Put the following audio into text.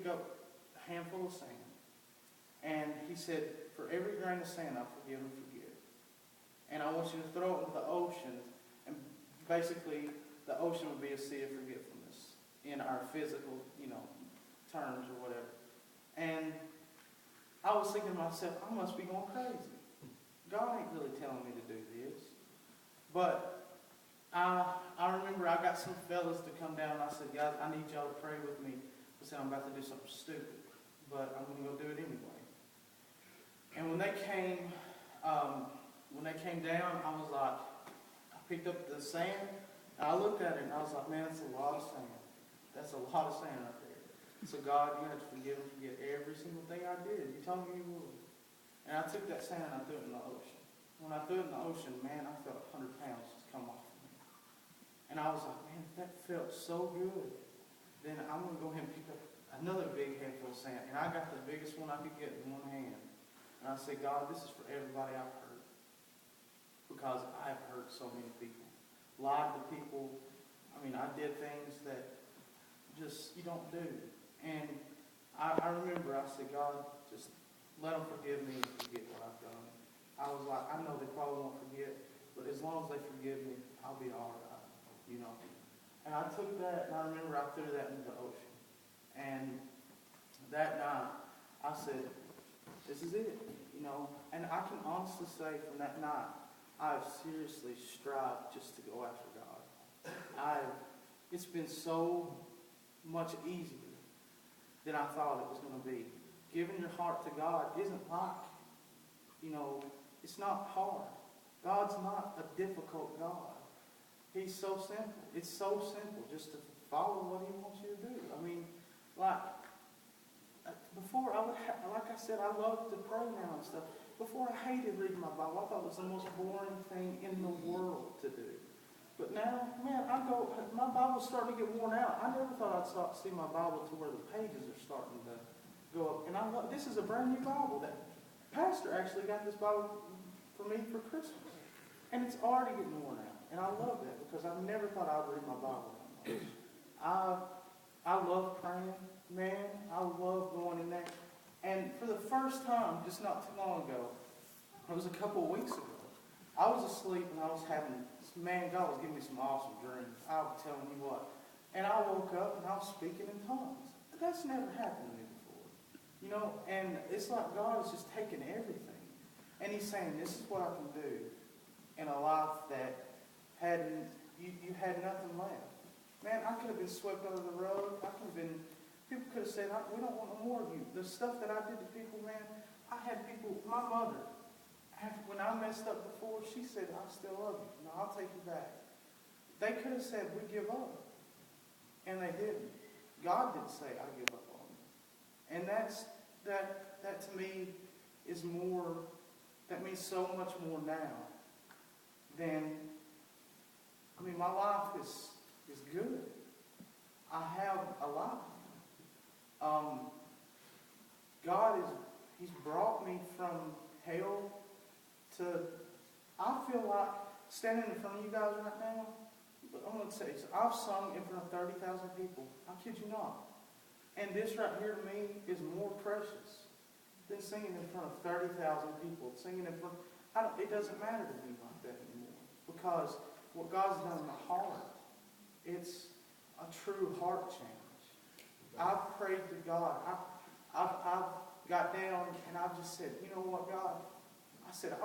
pick up a handful of sand. And he said, for every grain of sand I forgive and forget. And I want you to throw it into the ocean. And basically, the ocean would be a sea of forgetfulness in our physical, terms or whatever. And I was thinking to myself, I must be going crazy. God ain't really telling me to do this. But I remember I got some fellas to come down. I said, guys, I need y'all to pray with me. I said, I'm about to do something stupid, but I'm going to go do it anyway. And when they came down, I was like, I picked up the sand, and I looked at it, and I was like, man, that's a lot of sand. That's a lot of sand right there. So God, you have to forgive and forget every single thing I did. You told me you would. And I took that sand and I threw it in the ocean. When I threw it in the ocean, man, I felt 100 pounds just come off of me. And I was like, man, that felt so good. Then I'm going to go ahead and pick up another big handful of sand. And I got the biggest one I could get in one hand. And I said, God, this is for everybody I've hurt. Because I've hurt so many people. Lied to people. I did things that just you don't do. And I remember I said, God, just let them forgive me and forget what I've done. I was like, I know they probably won't forget, but as long as they forgive me, I'll be all right, And I took that, and I remember I threw that into the ocean. And that night, I said, this is it, And I can honestly say from that night, I've seriously strived just to go after God. It's been so much easier than I thought it was going to be. Giving your heart to God isn't like, it's not hard. God's not a difficult God. He's so simple. It's so simple just to follow what He wants you to do. Before like I said, I love to pray now and stuff. Before I hated reading my Bible. I thought it was the most boring thing in the world to do. But now, man, my Bible's starting to get worn out. I never thought I'd start to see my Bible to where the pages are starting to go up. And this is a brand new Bible. That pastor actually got this Bible for me for Christmas. And it's already getting worn out. And I love that because I never thought I'd read my Bible that much. I love praying. Man, I love going in there. And for the first time, just not too long ago, it was a couple of weeks ago, I was asleep and I was God was giving me some awesome dreams. I was telling you what. And I woke up and I was speaking in tongues. That's never happened to me before. And it's like God is just taking everything. And He's saying, this is what I can do in a life that you had nothing left. Man, I could have been swept under the rug. People could have said, we don't want no more of you. The stuff that I did to people, man, I had people, my mother, when I messed up before, she said, I still love you. No, I'll take you back. They could have said, we give up. And they didn't. God didn't say, I give up on you. And that to me is more, that means so much more now than, my life is good. I have a life. God He's brought me from hell to, I feel like standing in front of you guys right now, but I'm going to tell you, I've sung in front of 30,000 people. I kid you not. And this right here to me is more precious than singing in front of 30,000 people. It doesn't matter to me like that anymore. Because what God's done in my heart, it's a true heart change. I've prayed to God. I've got down and I've just said, you know what, God? I said,